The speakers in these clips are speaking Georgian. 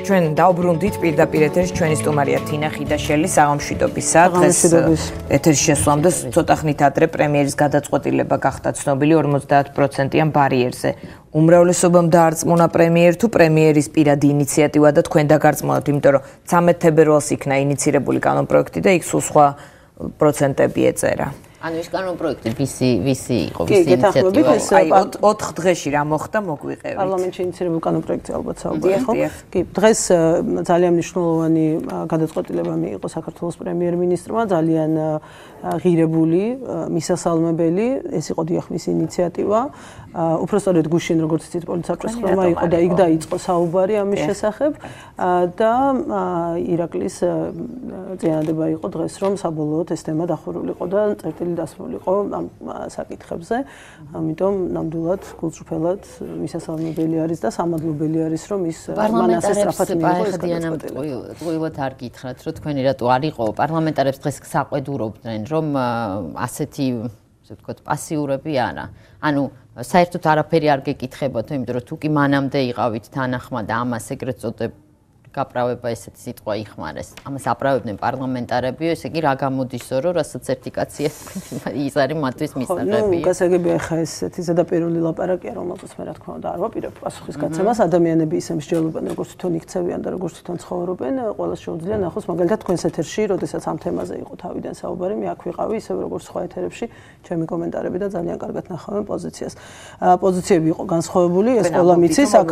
ჩვენ დავბრუნდით პირდაპირ ეთერში ჩვენი სტუმარია თინა ხიდაშელი საღამშვიდობისა. დღეს ეთერში შესვლამდე ცოტა ხნით ადრე პრემიერის გადაწყვეტილება გახდა ცნობილი 50%-იან ბარიერზე. უმრავლესობამ დაარწმუნა პრემიერ თუ პრემიერის პირადი ინიციატივა და თქვენ დაგარწმუნოთ, იმიტომ რომ 13 თებერვალს იქნა ინიცირებული კანონპროექტი და იქ სულ სხვა პროცენტები ეწერა. ანუ ის კანონპროექტი ვისი იყო, ვისი ინიციატივა? აი 4 დღეში რა მოხდა მოგვიყევით. პარლამენტში ინიცირებულ კანონპროექტზე ალბათ საუბარი ხო? კი, დღეს ძალიან მნიშვნელოვანი გადაწყვეტილება მიიღო საქართველოს პრემიერ-მინისტრმა, ძალიან ღირებული, მისასალმებელი, ეს იყო დიახ მისი ინიციატივა. უпростоრედ გუშინ როგორც იცით პოლიციის ხმა იყო და იქ დაიწყო საუბარი ამის შესახებ და ირაკლის წინადება იყო დღეს რომ საბოლოოდ ეს თემა დახურულიყო და წერტილი დასრულიყო ამ საკითხებზე. ამიტომ ნამდვილად გულწრფელად მისასალმებელი არის და სამადლობელი არის რომ ის მანას სწრაფად მიიღო ეს გადაწყვეტილება. ტყუილად არ გითხრათ რომ თქვენი რატო არ იყო პარლამენტარებს დღეს საყვედურობდნენ რომ ასეთი ასე ვთქვათ პასიურები არა. ანუ საერთოდ არაფერი არ გეკითხებათ, იმიტომ რომ თუ კი მანამდე იყავით თანახმა და ამას ეგრეთ წოდებ გაправება ესეთი სიტყვა იხმარეს. ამას აправებდნენ პარლამენტარებიო, ესე იგი რა გამოდისო, რომ რასაც ერთიკაცია ის არის მათთვის მისაღები. ნუ გასაგებია ხა ესეთი ზედაპირული ლაპარაკია, რომელსაც მე რა თქმა უნდა არ ვაპირებ პასუხის გაცემას. ადამიანები ისე მსჯელობენ, როგორც თვითონ იქცევიან და როგორც თვითონ ცხოვრობენ, ყველას შეუძლია ნახოს მაგალითად თქვენს ეთერში, როდესაც ამ თემაზე იყო თავიდან საუბარი, მე აქ ვიყავი, ისე როგორც სხვა ეთერებში, ჩემი კომენტარები და ძალიან კარგად ნახავენ პოზიციას. პოზიციები იყო განსხვავებული, ეს ყველა მიცის, აქ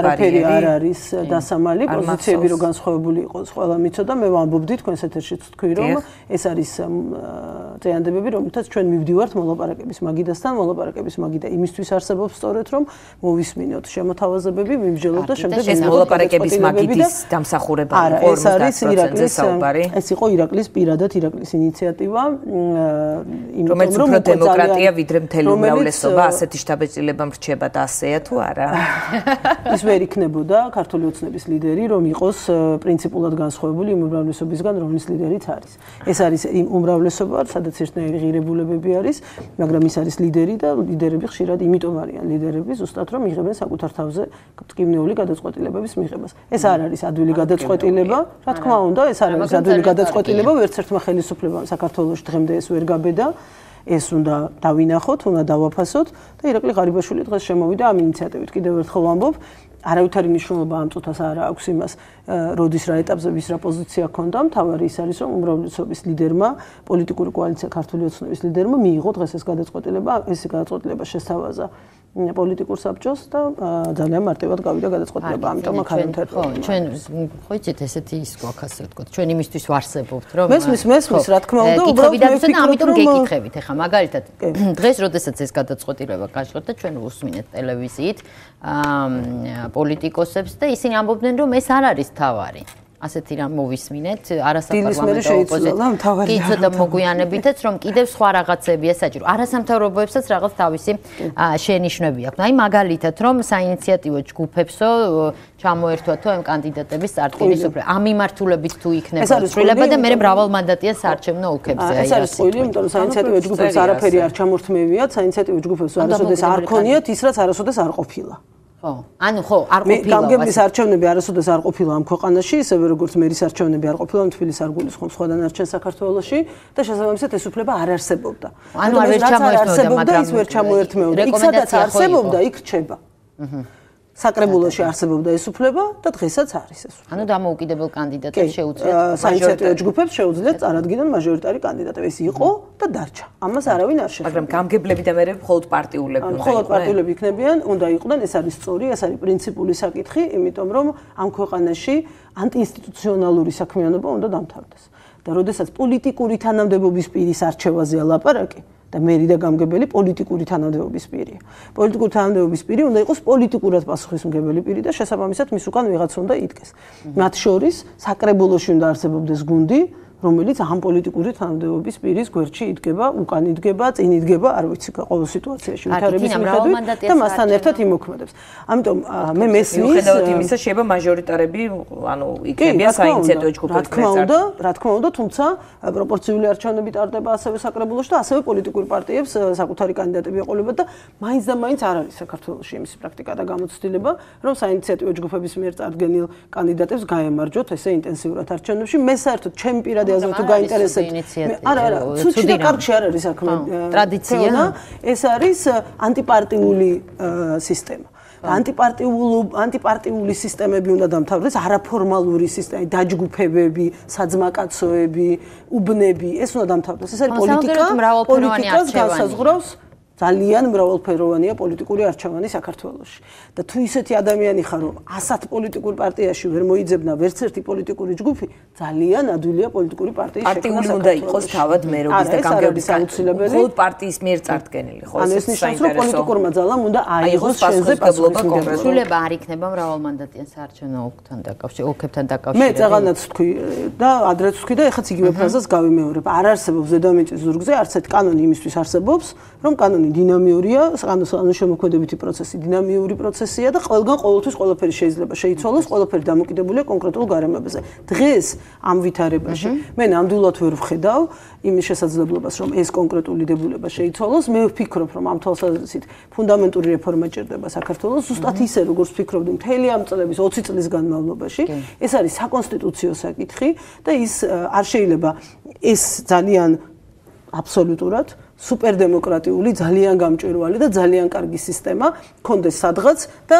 არაფერი არ არის დასამალი პოზიციები რო განსხვავებული იყოს ყველა მიცოდა მე ვამბობდი თქვენს ეთერშიც თქვი რომ ეს არის წინადებები რომელთაც ჩვენ მივდივართ მოლაპარაკების მაგიდასთან მოლაპარაკების მაგიდა იმისთვის არსებობს სწორედ რომ მოვისმინოთ შემოთავაზებები მიმსჯელოთ და შემდეგ ეს მოლაპარაკების მაგიდის დამსახურება იყო 50% ეს იყო ირაკლის პირადად ირაკლის ინიციატივა რომელიც უფრო დემოკრატია ვიდრე მთელი უმრავლესობა ასეთი შთაბეჭდილება მრჩება და ასეა თუ არა ის ვერ იქნებოდა ქართული ოცნების ლიდერი რომ იყოს პრინციპულად განსხვავებული იმ უმრავლესობისგან რომლის ლიდერიც არის. ეს არის იმ უმრავლესობა, სადაც ერთნაირი ღირებულებები არის, მაგრამ ის არის ლიდერი და ლიდერები ხშირად იმიტომ არიან ლიდერები, ზუსტად რომ იღებენ საკუთარ თავზე ტკივნეული გადაწყვეტილებების მიღებას. ეს არ არის ადვილი გადაწყვეტილება, რა თქმა უნდა, ეს არ არის ადვილი გადაწყვეტილება, ვერც ერთმა ხელისუფლებამ საქართველოში დღემდე ეს ვერ გაბედა. ეს უნდა დავინახოთ, უნდა დავაფასოთ და ირაკლი ღარიბაშვილი დღეს შემოვიდა ამ ინიციატივით. კიდევ ერთხელ ვამბობ, არავითარი მნიშვნელობა ამ წუთას არ აქვს იმას, როდის რა ეტაპზე ვის რა პოზიცია ჰქონდა, მთავარი ის არის, რომ უმრავლესობის ლიდერმა, პოლიტიკური კოალიცია ქართული ოცნების ლიდერმა მიიღო დღეს ეს გადაწყვეტილება, ეს გადაწყვეტილება შესთავაზა პოლიტიკურ საბჭოს და ძალიან მარტივად გავიდა გადაწყვეტილება, ამიტომ აქ არ ხო, ჩვენ ხო იცით ესეთი ის გვაქვს ასე ვთქვათ, ჩვენ იმისთვის ვარსებობთ, რომ მესმის რა თქმა უნდა, უბრალოდ მე ვფიქრობ, ამიტომ გეკითხებით, ეხლა მაგალითად დღეს როდესაც ეს გადაწყვეტილება გაჟღერდა და ჩვენ უსმინეთ ტელევიზიით პოლიტიკოსებს და ისინი ამბობდნენ, რომ ეს არ არის თავარი. ასეთი რამ მოვისმინეთ არასაპარლამენტო ოპოზიცია. კი ცოტა მოგვიანებითაც რომ კიდევ სხვა რაღაცებია საჭირო. არასამთავრობოებსაც რაღაც თავისი შენიშვნები აქვს. აი მაგალითად რომ საინიციატივო ჯგუფებსო ჩამოერთვათო ამ კანდიდატების წარდგენის უფლება. ამ მიმართულებით თუ იქნება ცვლილება და მე მრავალმანდატიან საარჩევნო ოლქებზე. ეს არის წვილი, იმიტომ რომ საინიციატივო ჯგუფებს არაფერი არ ჩამორთმევიათ, საინიციატივო ჯგუფებს არასოდეს არ ქონიათ ის რაც არასოდეს არ ყოფილა. ხო, ანუ ხო, არ ყოფილა. გამგებლის არჩევნები არასოდეს არ ყოფილა ამ ქვეყანაში, ისევე როგორც მერის არჩევნები არ ყოფილა თბილისის არ გულისხმობს სხვა დანარჩენ საქართველოში და შესაბამისად ეს უფლება არ არსებობდა. ანუ არ ჩამოერთმევდა, ის ვერ ჩამოერთმევდა. იქ სადაც არსებობდა, იქ რჩება. საკრებულოში არსებობდა ეს უფლება და დღესაც არის ეს. ანუ დამოუკიდებელ კანდიდატებს შეუძლიათ საინიციატივო ჯგუფებს შეუძლიათ წარადგინონ მაჟორიტარი კანდიდატები. ეს იყო და დარჩა. ამას არავინ არ შეხვდა. მაგრამ გამგებლები და მერე მხოლოდ პარტიულები უნდა მხოლოდ პარტიულები იქნებიან, უნდა იყვნენ, ეს არის სწორი, ეს არის პრინციპული საკითხი, იმიტომ რომ ამ ქვეყანაში ანტიინსტიტუციონალური საქმიანობა უნდა დამთავრდეს. და როდესაც პოლიტიკური თანამდებობის პირის არჩევაზეა ლაპარაკი და მერი და გამგებელი პოლიტიკური თანამდებობის პირია. პოლიტიკური თანამდებობის პირი უნდა იყოს პოლიტიკურად პასუხისმგებელი პირი და შესაბამისად მის უკან ვიღაც უნდა იდგეს. მათ შორის საკრებულოში უნდა არსებობდეს გუნდი, რომელიც ამ პოლიტიკური თანამდებობის პირის გვერდში იდგება, უკან იდგება, წინ იდგება, არ ვიცი, ყოველ სიტუაციაში ვითარების მიხედვით და მასთან ერთად იმოქმედებს. ამიტომ მე მესმის, მიუხედავად იმისა, შეიძლება მაჟორიტარები, ანუ იქნებიან საინიციატივო ჯგუფების წევრები. რა თქმა უნდა, თუმცა პროპორციული არჩევნები ტარდება ასევე საკრებულოში და ასევე პოლიტიკურ პარტიებს საკუთარი კანდიდატები ეყოლებათ და მაინც და მაინც არ არის საქართველოში იმის პრაქტიკა და გამოცდილება, რომ საინიციატივო ჯგუფების მიერ წარდგენილ კანდიდატებს გაემარჯვოთ ესე ინტენსიურად არჩევნებში. მე საერთოდ ჩემი პირადი აზრით თუ გაინტერესებთ, არა, ცუდში და კარგში არ არის საქმე. ტრადიცია, ეს არის ანტიპარტიული სისტემა. ანტიპარტიული სისტემები უნდა დამთავრდეს, არაფორმალური სისტემა, დაჯგუფებები, საძმაკაცოები, უბნები, ეს უნდა დამთავრდეს. ეს არის პოლიტიკას განსაზღვრავს ძალიან მრავალფეროვანია პოლიტიკური არჩევანი საქართველოში. და თუ ისეთი ადამიანი ხარ, რომ ასათ პოლიტიკურ პარტიაში ვერ მოიძებნა ვერც ერთი პოლიტიკური ჯგუფი, ძალიან ადვილია პოლიტიკური პარტიის შექმნა. პარტიული უნდა იყოს თავად მერობის და გამგეობის აუცილებელი. მხოლოდ პარტიის მიერ წარდგენილი, ხო? ეს ნიშნავს, რომ პოლიტიკურმა ძალამ უნდა აიღოს შენზე პასუხისმგებლობა. სულება არ იქნება მრავალმანდატიან საარჩევნო ოლქებთან დაკავშირებით. მე წაღანაც თქვი და ადრეც თქვი და ეხაც იგივე ფრაზას გავიმეორებ. არ არსებობს ზედამიწის ზურგზე არც ერთ კანონი იმისთვის არსებობს, რომ კანონი დინამიურია, შემოქმედებითი პროცესი დინამიური პროცესია და ყველგან ყოველთვის ყველაფერი შეიძლება შეიცვალოს, ყველაფერი დამოკიდებულია კონკრეტულ გარემოებაზე. დღეს ამ ვითარებაში მე ნამდვილად ვერ ვხედავ იმის შესაძლებლობას, რომ ეს კონკრეტული დებულება შეიცვალოს. მე ვფიქრობ, რომ ამ თვალსაზრისით ფუნდამენტური რეფორმა ჭირდება საქართველოს, ზუსტად ისე, როგორც ვფიქრობდი მთელი ამ წლების 20 წლის განმავლობაში. ეს არის საკონსტიტუციო საკითხი და ის არ შეიძლება ეს ძალიან აბსოლუტურად სუპერდემოკრატიული, ძალიან გამჭვირვალე და ძალიან კარგი სისტემა კონდეს სადღაც და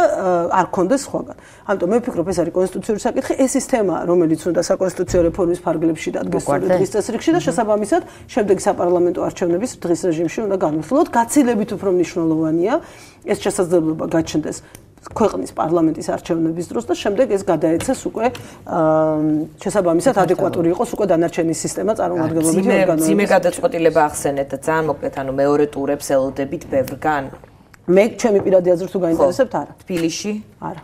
არ კონდეს სხვაგან. ამიტომ მე ვფიქრობ, ეს არის კონსტიტუციური საკითხი, ეს სისტემა, რომელიც უნდა საკონსტიტუციო რეფორმის ფარგლებში დადგეს დღის წესრიგში და შესაბამისად, შემდეგი საპარლამენტო არჩევნების დღის რეჟიმში უნდა განვიხილოთ. გაცილებით უფრო მნიშვნელოვანია ეს შესაძლებლობა გაჩნდეს ქვეყნის პარლამენტის არჩევნების დროს და შემდეგ ეს გადაეცეს უკვე შესაბამისად ადეკვატური იყოს უკვე დანარჩენი სისტემა წარმომადგენლობითი ორგანოების. ძიმე გადაწყვეტილება ახსენეთ და ძალიან მოკლედ, ანუ მეორე ტურებს ელოდებით ბევრგან. მე ჩემი პირადი აზრით თუ გაინტერესებთ, არა. თბილისში? არა.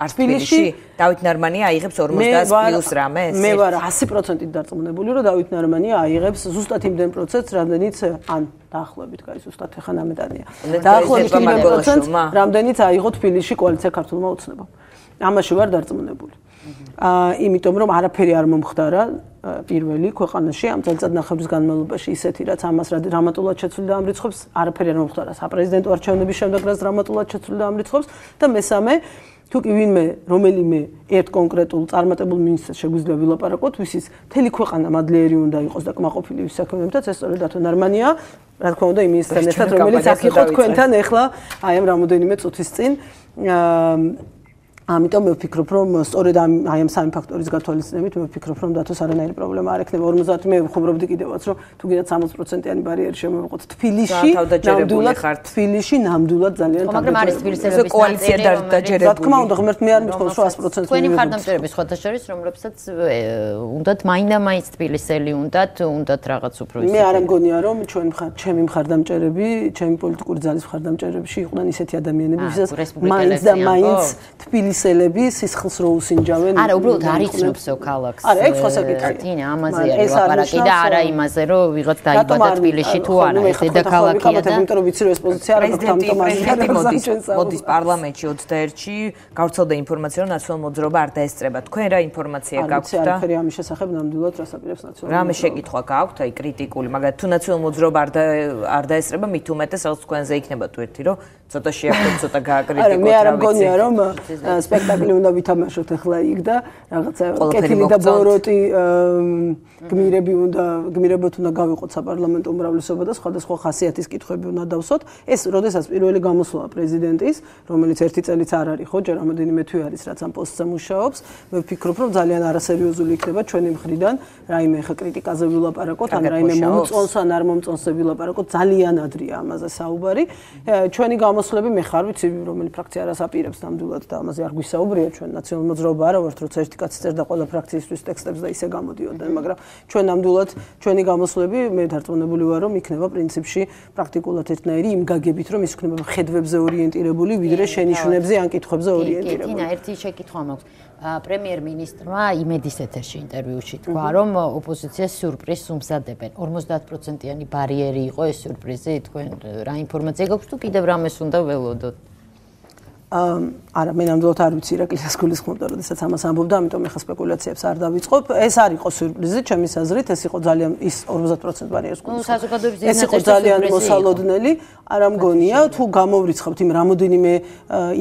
თბილისში დავით ნარმანია აიღებს 40 პლუს რამე? მე ვარ 100%-ით დარწმუნებული, რომ დავით ნარმანია აიღებს ზუსტად იმდენ პროცენტს, რამდენიც ან დაახლოებით, კაი, ზუსტად ახლა ნამეტანია. დაახლოებით 10%, რამდენიც აიღო თბილისში კოალიცია ქართულმა ოცნებამ. ამაში ვარ დარწმუნებული. იმიტომ რომ არაფერი არ მომხდარა პირველი ქვეყანაში ამ წელიწადნახევრის განმავლობაში ისეთი რაც ამას დრამატულად შეცვლიდა ამ რიცხვებს, არაფერი არ მომხდარა საპრეზიდენტო არჩევნების შემდეგ რაც დრამატულად შეცვლიდა ამ რიცხვებს და მესამე თუ კი ვინმე რომელიმე ერთ კონკრეტულ წარმატებულ მინისტრს შეგვიძლია ვილაპარაკოთ, ვისის მთელი ქვეყანა მადლიერი უნდა იყოს და კმაყოფილი ვის საქმეებითაც, ეს სწორედ დათო ნარმანია, რა თქმა უნდა, იმ მინისტრთან ერთად, რომელიც აქ იყო თქვენთან ახლა, აი ამ რამოდენიმე წუთის წინ. ამიტომ მე ვფიქრობ, რომ სწორედ აი ამ სამი ფაქტორის გათვალისწინებით მე ვფიქრობ, რომ დათოს არანაირი პრობლემა არ ექნება. 50 მე ვხუბრობდი კიდევაც, რომ თუ გინდათ 60%-იანი ბარიერი შემოვიყოთ თბილისში, ნამდვილად ძალიან თავდაჯერებული. მაგრამ არის თბილისელების კოალიცია დაჯერებული. რა თქმა უნდა, ღმერთ მე არ მithქოს, რომ 100%. თქვენი მხარდამჭერების სხვათა შორის, რომლებსაც უნდათ მაინდა-მაინც თბილისელი უნდათ რაღაც უფრო ისეთი. მე არ მგონია, რომ ჩემი მხარდამჭერები, ჩემი პოლიტიკური ძალის მხარდამჭერებში იყვნენ ისეთი ადამიანები, ვისაც მაინც და მაინც თბილისელები სისხლს რო უსინჯავენ. არა, უბრალოდ არ იცნობსო ქალაქს. არა, ეს სხვა საკითხია. თინა, ამაზე არის ლაპარაკი და არა იმაზე, რომ ვიღაც დაიბადა თბილისში თუ არა, ეს დედაქალაქია და იმიტომ რომ ვიცი რომ ეს პოზიცია არ აქვს მოდის პარლამენტში 21-ში გავრცელდა ინფორმაცია, რომ ნაციონალურ მოძრაობა არ დაესწრება. თქვენ რა ინფორმაცია გაქვთ და არაფერი ამის შესახებ ნამდვილად რას აპირებს ნაციონალური. რამე შეკითხვა გაქვთ, აი კრიტიკული, მაგრამ თუ ნაციონალურ მოძრაობა არ დაესწრება, მით უმეტეს რაღაც თქვენზე იქნება ტვირთი, რომ ცოტა შეახდეთ, ცოტა გააკრიტიკოთ. არა, მე არ მგონია რომ სპექტაკლი უნდა ვითამაშოთ ახლა იქ და რაღაცა კეთილი და ბოროტი გმირებოთ უნდა გავიყოთ საპარლამენტო უმრავლესობა და სხვადასხვა ხასიათის კითხვები უნდა დავსვათ. ეს როდესაც პირველი გამოსვლა პრეზიდენტის, რომელიც ერთი წელიც არ არის, ხო, ჯერ რამოდენიმე თვე არის, რაც ამ პოსტზე მუშაობს, მე ვფიქრობ, რომ ძალიან არასერიოზული იქნება ჩვენი მხრიდან, რაიმე ხა კრიტიკაზე ვილაპარაკოთ, ან რაიმე მომწონს ან არ მომწონს ვილაპარაკოთ, ძალიან ადრეა ამაზე საუბარი. ჩვენი გამოსვლები მე ხარ ვიცი, რომელი ფრაქცია რას აპირებს ნამდვილად და ამაზე არ გვისაუბრია ჩვენ ნაციონალურ მოძრაობა არა ვართ როცა ერთი კაცი წერდა ყველა ფრაქციისთვის ტექსტებს და ისე გამოდიოდნენ მაგრამ ჩვენ ნამდვილად ჩვენი გამოსვლები მე დარწმუნებული ვარ რომ იქნება პრინციპში პრაქტიკულად ერთნაირი იმ გაგებით რომ ის იქნება ხედვებზე ორიენტირებული ვიდრე შენიშვნებზე ან კითხვებზე ორიენტირებული. კი, ერთი შეკითხვა მაქვს. პრემიერ-მინისტრმა იმედის ეთერში ინტერვიუში თქვა, რომ ოპოზიციას სიურპრიზს უმზადებენ. 50%-იანი ბარიერი იყო ეს სიურპრიზი, თქვენ რა ინფორმაცია გაქვთ თუ კიდევ რამეს უნდა ველოდოთ? არა, მე ნამდვილად არ ვიცი ირაკლისას გულისხმობდა, როდესაც ამას ამბობდა, ამიტომ ეხა სპეკულაციებს არ დავიწყობ. ეს არ იყო სიურპრიზი, ჩემის აზრით, ეს იყო ძალიან ის 50% ბარიერს გულისხმობს. ეს იყო ძალიან მოსალოდნელი, არა მგონია, თუ გამოვრიცხავთ იმ რამოდენიმე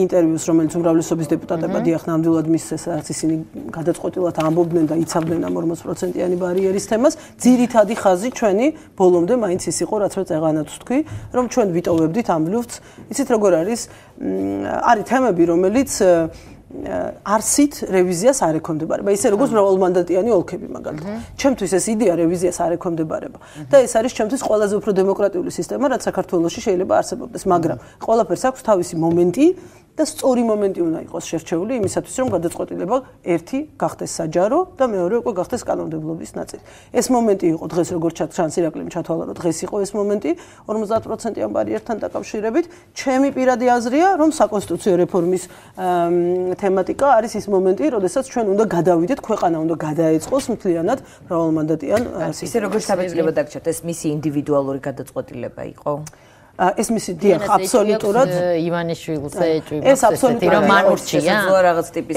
ინტერვიუს, რომელიც უმრავლესობის დეპუტატებმა დიახ ნამდვილად მისცეს, რაც ისინი გადაწყვეტილად ამბობდნენ და იცავდნენ ამ 40%-იანი ბარიერის თემას, ძირითადი ხაზი ჩვენი ბოლომდე მაინც ის იყო, რაც მე წეღანაც ვთქვი, რომ ჩვენ ვიტოვებდით ამ ლუფტს. იცით როგორ არის? არის თემები, რომელიც არსით რევიზიას არ ექვემდებარება. ისე როგორც მრავალმანდატიანი ოლქები მაგალითად. ჩემთვის ეს იდეა რევიზიას არ ექვემდებარება. და ეს არის ჩემთვის ყველაზე უფრო დემოკრატიული სისტემა, რაც საქართველოში შეიძლება არსებობდეს, მაგრამ ყველაფერს აქვს თავისი მომენტი და სწორი მომენტი უნდა იყოს შერჩეული იმისათვის, რომ გადაწყვეტილება ერთი გახდეს საჯარო და მეორე უკვე გახდეს კანონმდებლობის ნაწილი. ეს მომენტი იყო დღეს როგორც ჩანს ირაკლიმ ჩათვალა, რომ დღეს იყო ეს მომენტი 50%-იან ბარიერთან დაკავშირებით. ჩემი პირადი აზრია, რომ საკონსტიტუციო რეფორმის თემატიკა არის ის მომენტი, როდესაც ჩვენ უნდა გადავიდეთ, ქვეყანა უნდა გადაეწყოს მთლიანად მრავალმანდატიან სისტემას. ისე როგორც საბეჭდილება დაგჭერთ, ეს მისი ინდივიდუალური გადაწყვეტილება იყო? ეს მისი დიახ აბსოლუტურად ივანიშვილს ეჭვი რომ მან ურჩია რაღაც ტიპის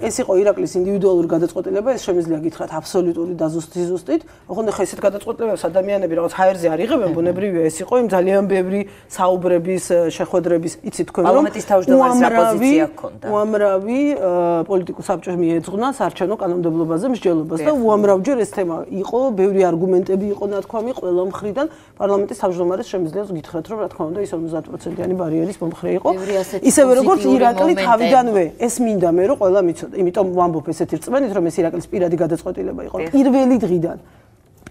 ეს იყო ირაკლის ინდივიდუალური გადაწყვეტილება ეს შემიძლია გითხრათ აბსოლუტური დაზუსტით ოღონდ ხა ესეთ გადაწყვეტილებებს ადამიანები რაღაც ჰაერზე არ იღებენ ბუნებრივია ეს იყო იმ ძალიან ბევრი საუბრების შეხვედრების იცით თქვენ რომ უამრავი პოლიტიკურ საბჭოს მიეძღვნა საარჩევნო კანონმდებლობაზე მსჯელობას და უამრავჯერ ეს თემა იყო ბევრი არგუმენტები იყო ნათქვამი ყველა მხრიდან პარლამენტის თავმჯდომარეს შემიძლია გითხრათ რომ რა თქმა უნდა ის 50%-იანი ბარიერის მომხრე იყო. ისევე როგორც ირაკლი თავიდანვე ეს მინდა მე რომ ყველა მიცოდა. იმიტომ ვამბობ ესეთი რწმენით რომ ეს ირაკლის პირადი გადაწყვეტილება იყო. პირველი დღიდან,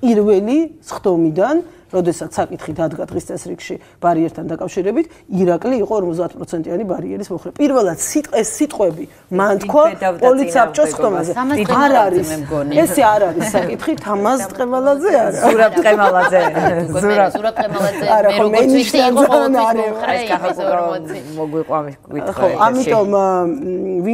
პირველი სხდომიდან, როდესაც საკითხი დადგა დღის წესრიგში ბარიერთან დაკავშირებით, ირაკლი იყო 50%-იანი ბარიერის მომხრე. პირველად სიტყვები მან თქვა პოლიცაბჭოს სხდომაზე. არ არის. ესე არ არის საკითხი თამაზ ტყემალაძე არა. ზურაბ ტყემალაძე. ზურაბ ტყემალაძე მე როგორც ვიცი იყო მომხრე მოგვიყვამი ხო, ამიტომ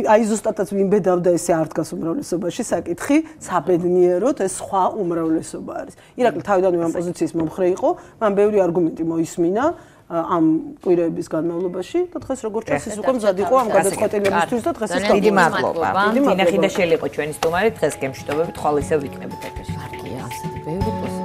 აი ზუსტადაც ვინ ბედავდა ესე არ დგას უმრავლესობაში საკითხი, საბედნიეროდ ეს სხვა უმრავლესობა არის. ირაკლი თავიდანვე ამ პოზიციის მომხრე იყო, მან ბევრი არგუმენტი მოისმინა ამ კვირეების განმავლობაში და დღეს როგორც ჩანს ის უკვე მზად იყო ამ გადაწყვეტილებისთვის და დღეს ის დიდი მადლობა. თინა ხიდაშელი იყო ჩვენი სტუმარი, დღეს გემშვიდობებით, ხვალ ისევ ვიქნებით ეთერში. კარგია, ასეთი ბევრი